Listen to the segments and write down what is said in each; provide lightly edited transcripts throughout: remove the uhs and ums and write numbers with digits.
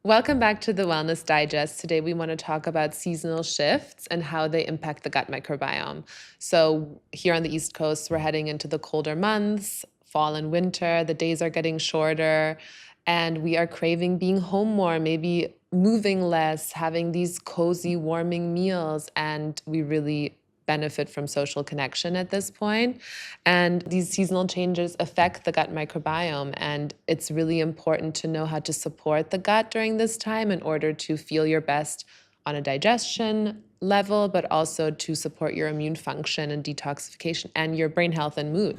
Welcome back to the Wellness Digest. Today we want to talk about seasonal shifts and how they impact the gut microbiome. So, here on the East Coast, we're heading into the colder months, fall and winter. The days are getting shorter, and we are craving being home more, maybe moving less, having these cozy, warming meals, and we really benefit from social connection at this point. And these seasonal changes affect the gut microbiome. And it's really important to know how to support the gut during this time in order to feel your best on a digestion level, but also to support your immune function and detoxification and your brain health and mood.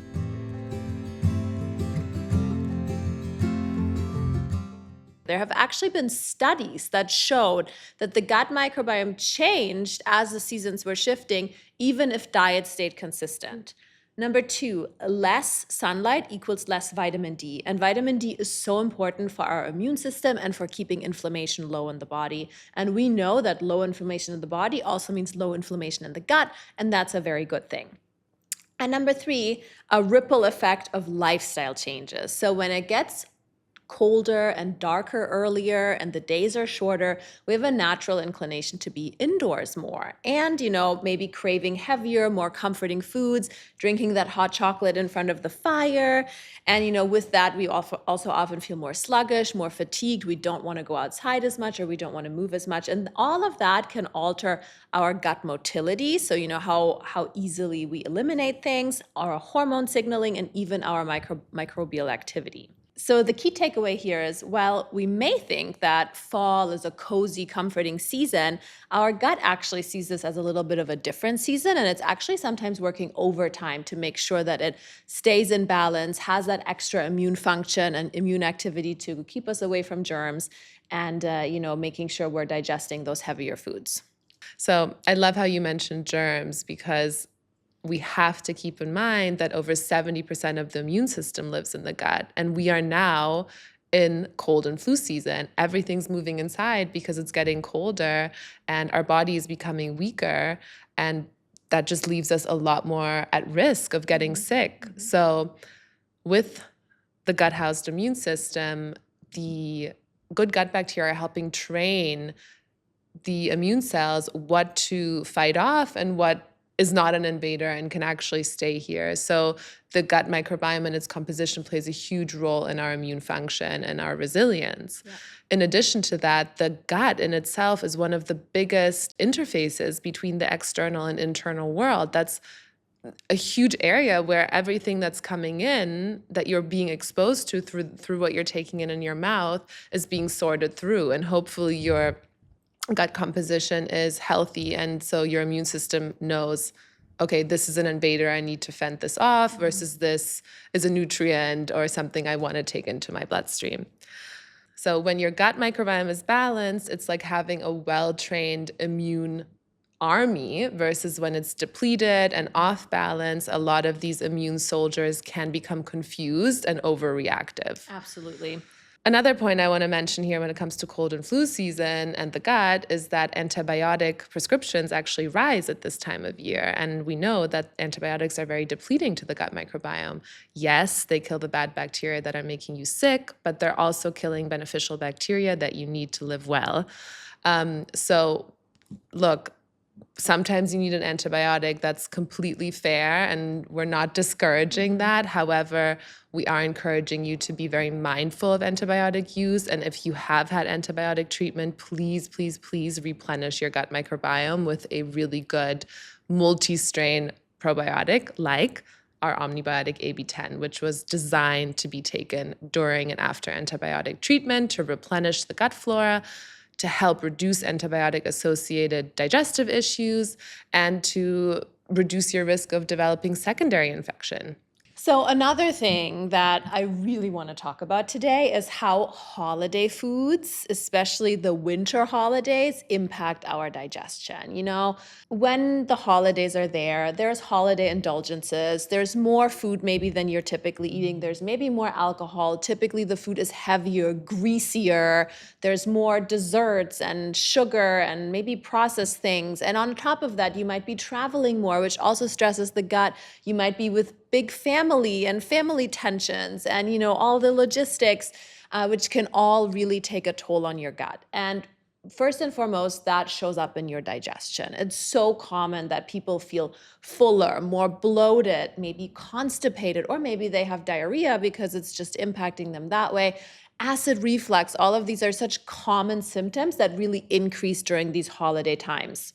There have actually been studies that showed that the gut microbiome changed as the seasons were shifting, even if diet stayed consistent. Number two, less sunlight equals less vitamin D. And vitamin D is so important for our immune system and for keeping inflammation low in the body. And we know that low inflammation in the body also means low inflammation in the gut, and that's a very good thing. And number three, a ripple effect of lifestyle changes. So when it gets colder and darker earlier and the days are shorter, we have a natural inclination to be indoors more and, maybe craving heavier, more comforting foods, drinking that hot chocolate in front of the fire. And, with that, we also often feel more sluggish, more fatigued. We don't want to go outside as much or we don't want to move as much. And all of that can alter our gut motility. So, how easily we eliminate things, our hormone signaling, and even our microbial activity. So the key takeaway here is, while we may think that fall is a cozy, comforting season, our gut actually sees this as a little bit of a different season, and it's actually sometimes working overtime to make sure that it stays in balance, has that extra immune function and immune activity to keep us away from germs, and making sure we're digesting those heavier foods. So, I love how you mentioned germs because we have to keep in mind that over 70% of the immune system lives in the gut. And we are now in cold and flu season. Everything's moving inside because it's getting colder and our body is becoming weaker. And that just leaves us a lot more at risk of getting sick. So, with the gut housed immune system, the good gut bacteria are helping train the immune cells what to fight off and what is not an invader and can actually stay here. So the gut microbiome and its composition plays a huge role in our immune function and our resilience. Yeah. In addition to that, the gut in itself is one of the biggest interfaces between the external and internal world. That's a huge area where everything that's coming in that you're being exposed to through what you're taking in your mouth is being sorted through, and hopefully your gut composition is healthy, and so your immune system knows, okay, this is an invader, I need to fend this off, versus this is a nutrient or something I want to take into my bloodstream. So when your gut microbiome is balanced, it's like having a well-trained immune army, versus when it's depleted and off balance, a lot of these immune soldiers can become confused and overreactive. Absolutely. Another point I want to mention here when it comes to cold and flu season and the gut is that antibiotic prescriptions actually rise at this time of year. And we know that antibiotics are very depleting to the gut microbiome. Yes, they kill the bad bacteria that are making you sick, but they're also killing beneficial bacteria that you need to live well. So look, sometimes you need an antibiotic. That's completely fair, and we're not discouraging that. However, we are encouraging you to be very mindful of antibiotic use. And if you have had antibiotic treatment, please, please, please replenish your gut microbiome with a really good multi-strain probiotic like our Omnibiotic AB10, which was designed to be taken during and after antibiotic treatment to replenish the gut flora, to help reduce antibiotic-associated digestive issues, and to reduce your risk of developing secondary infection. So another thing that I really want to talk about today is how holiday foods, especially the winter holidays, impact our digestion. When the holidays are there, there's holiday indulgences. There's more food maybe than you're typically eating. There's maybe more alcohol. Typically the food is heavier, greasier. There's more desserts and sugar and maybe processed things. And on top of that, you might be traveling more, which also stresses the gut. You might be with big family and family tensions and, all the logistics. which can all really take a toll on your gut. And first and foremost, that shows up in your digestion. It's so common that people feel fuller, more bloated, maybe constipated, or maybe they have diarrhea because it's just impacting them that way. Acid reflux, all of these are such common symptoms that really increase during these holiday times.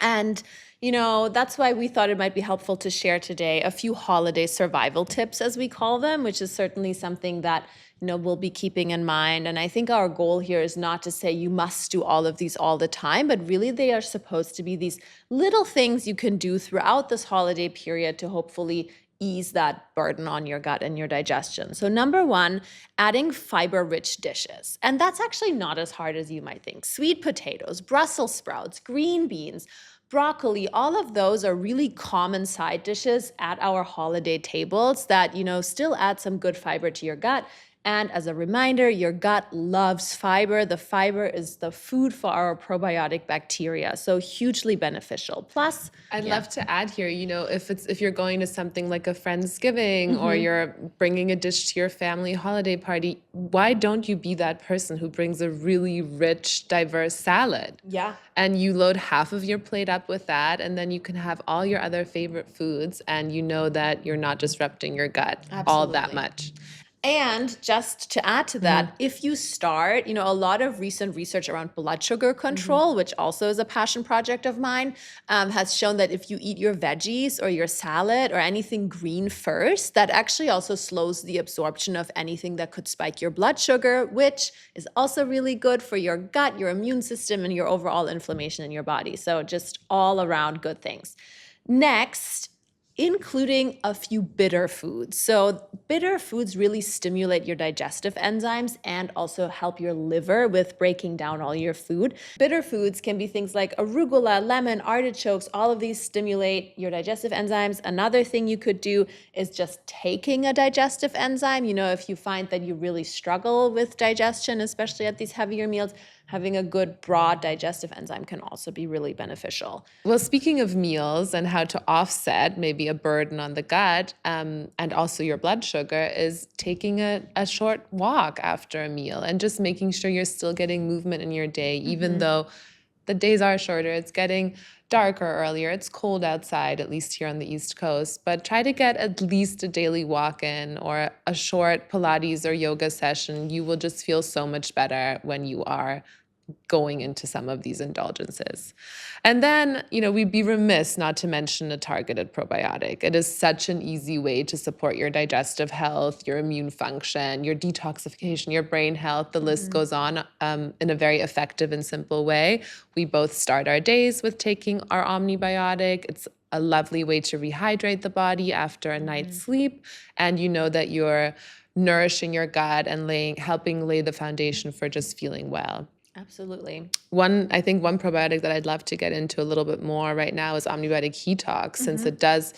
And, that's why we thought it might be helpful to share today a few holiday survival tips, as we call them, which is certainly something that, we'll be keeping in mind. And I think our goal here is not to say you must do all of these all the time, but really they are supposed to be these little things you can do throughout this holiday period to hopefully ease that burden on your gut and your digestion. So number one, adding fiber-rich dishes. And that's actually not as hard as you might think. Sweet potatoes, Brussels sprouts, green beans, broccoli, all of those are really common side dishes at our holiday tables that, still add some good fiber to your gut. And as a reminder, your gut loves fiber. The fiber is the food for our probiotic bacteria, so hugely beneficial. Plus, I'd love to add here, if you're going to something like a Friendsgiving or you're bringing a dish to your family holiday party, why don't you be that person who brings a really rich, diverse salad? Yeah. And you load half of your plate up with that, and then you can have all your other favorite foods, and you know that you're not disrupting your gut all that much. And just to add to that, if you start, a lot of recent research around blood sugar control, which also is a passion project of mine, has shown that if you eat your veggies or your salad or anything green first, that actually also slows the absorption of anything that could spike your blood sugar, which is also really good for your gut, your immune system, and your overall inflammation in your body. So just all around good things. Next, including a few bitter foods. So bitter foods really stimulate your digestive enzymes and also help your liver with breaking down all your food. Bitter foods can be things like arugula, lemon, artichokes. All of these stimulate your digestive enzymes. Another thing you could do is just taking a digestive enzyme. If you find that you really struggle with digestion, especially at these heavier meals, having a good broad digestive enzyme can also be really beneficial. Well, speaking of meals and how to offset maybe a burden on the gut and also your blood sugar is taking a short walk after a meal and just making sure you're still getting movement in your day, even though the days are shorter. It's getting darker earlier. It's cold outside, at least here on the East Coast. But try to get at least a daily walk in or a short Pilates or yoga session. You will just feel so much better when you are going into some of these indulgences. And then, we'd be remiss not to mention a targeted probiotic. It is such an easy way to support your digestive health, your immune function, your detoxification, your brain health. The list goes on in a very effective and simple way. We both start our days with taking our omnibiotic. It's a lovely way to rehydrate the body after a night's sleep. And you know that you're nourishing your gut and helping lay the foundation for just feeling well. Absolutely. I think one probiotic that I'd love to get into a little bit more right now is Omnibiotic Detox, since it does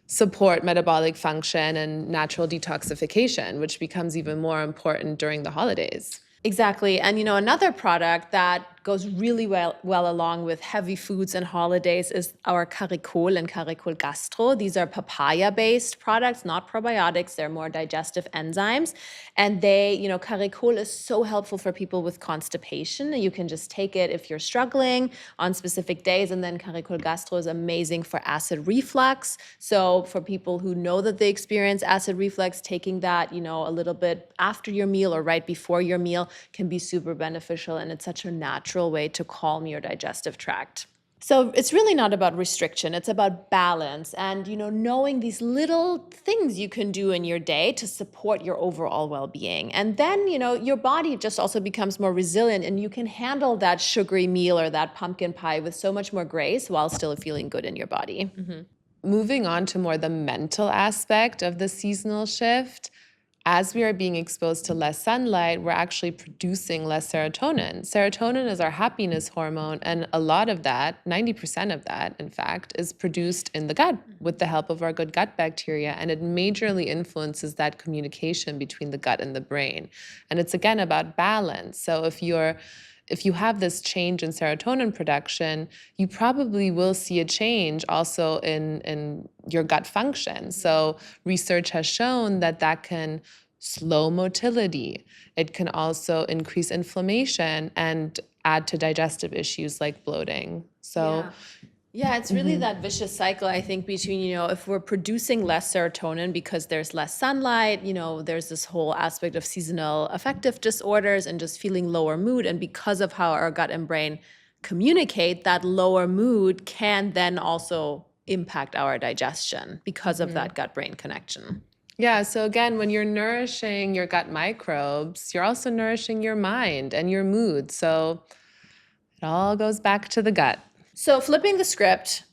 support metabolic function and natural detoxification, which becomes even more important during the holidays. Exactly. And another product that goes really well along with heavy foods and holidays is our Caricol and Caricol Gastro. These are papaya-based products, not probiotics. They're more digestive enzymes. And Caricol is so helpful for people with constipation. You can just take it if you're struggling on specific days. And then Caricol Gastro is amazing for acid reflux. So for people who know that they experience acid reflux, taking that, a little bit after your meal or right before your meal can be super beneficial. And it's such a natural way to calm your digestive tract. So it's really not about restriction. It's about balance and, knowing these little things you can do in your day to support your overall well-being. And then, your body just also becomes more resilient and you can handle that sugary meal or that pumpkin pie with so much more grace while still feeling good in your body. Moving on to more the mental aspect of the seasonal shift, as we are being exposed to less sunlight, we're actually producing less serotonin. Serotonin is our happiness hormone, and a lot of that, 90% of that, in fact, is produced in the gut with the help of our good gut bacteria, and it majorly influences that communication between the gut and the brain. And it's, again, about balance. So if you have this change in serotonin production, you probably will see a change also in your gut function. So research has shown that can slow motility. It can also increase inflammation and add to digestive issues like bloating. So, Yeah, it's really that vicious cycle, I think, between, if we're producing less serotonin because there's less sunlight, there's this whole aspect of seasonal affective disorders and just feeling lower mood. And because of how our gut and brain communicate, that lower mood can then also impact our digestion because of that gut brain connection. yeah, so again, when you're nourishing your gut microbes, you're also nourishing your mind and your mood. So it all goes back to the gut. So, flipping the script,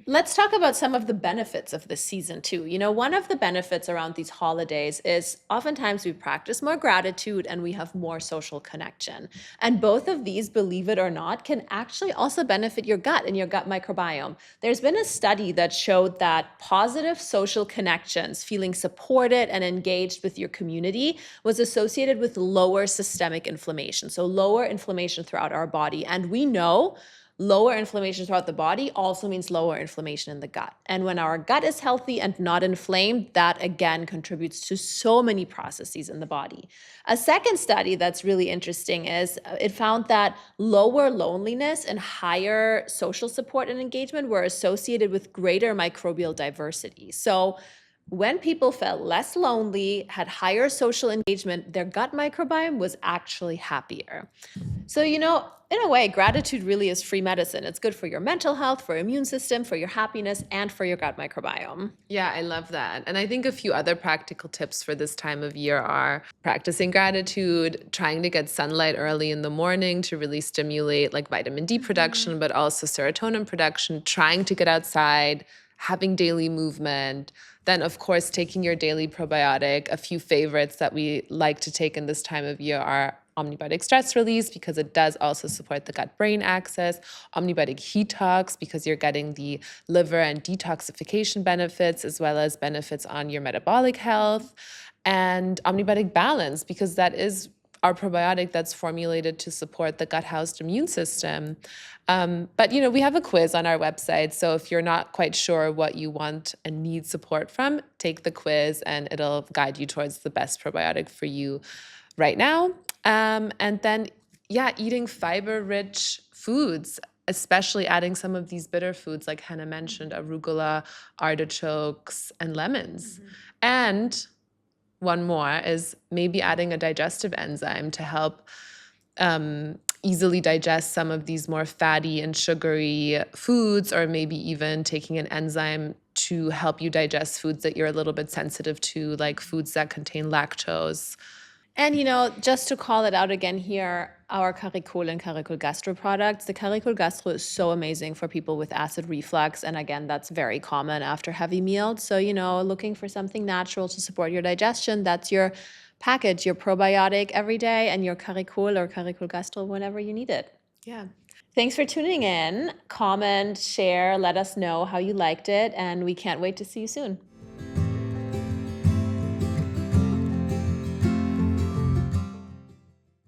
let's talk about some of the benefits of this season too. One of the benefits around these holidays is oftentimes we practice more gratitude and we have more social connection. And both of these, believe it or not, can actually also benefit your gut and your gut microbiome. There's been a study that showed that positive social connections, feeling supported and engaged with your community, was associated with lower systemic inflammation. So lower inflammation throughout our body. And we know lower inflammation throughout the body also means lower inflammation in the gut. And when our gut is healthy and not inflamed, that again contributes to so many processes in the body. A second study that's really interesting is it found that lower loneliness and higher social support and engagement were associated with greater microbial diversity. So when people felt less lonely, had higher social engagement, their gut microbiome was actually happier. So, in a way, gratitude really is free medicine. It's good for your mental health, for your immune system, for your happiness, and for your gut microbiome. Yeah, I love that. And I think a few other practical tips for this time of year are practicing gratitude, trying to get sunlight early in the morning to really stimulate like vitamin D production, but also serotonin production, trying to get outside, having daily movement. Then, of course, taking your daily probiotic. A few favorites that we like to take in this time of year are omnibiotic stress release because it does also support the gut-brain axis, omnibiotic detox because you're getting the liver and detoxification benefits as well as benefits on your metabolic health, and omnibiotic balance because that is our probiotic that's formulated to support the gut-housed immune system. But we have a quiz on our website, so if you're not quite sure what you want and need support from, take the quiz and it'll guide you towards the best probiotic for you right now. And then, yeah, eating fiber-rich foods, especially adding some of these bitter foods like Hannah mentioned, arugula, artichokes, and lemons. And one more is maybe adding a digestive enzyme to help easily digest some of these more fatty and sugary foods, or maybe even taking an enzyme to help you digest foods that you're a little bit sensitive to, like foods that contain lactose. And just to call it out again here, our Caricol and Caricol Gastro products, the Caricol Gastro is so amazing for people with acid reflux. And again, that's very common after heavy meals. So, looking for something natural to support your digestion, that's your package, your probiotic every day, and your Caricol or Caricol Gastro whenever you need it. Yeah. Thanks for tuning in. Comment, share, let us know how you liked it, and we can't wait to see you soon.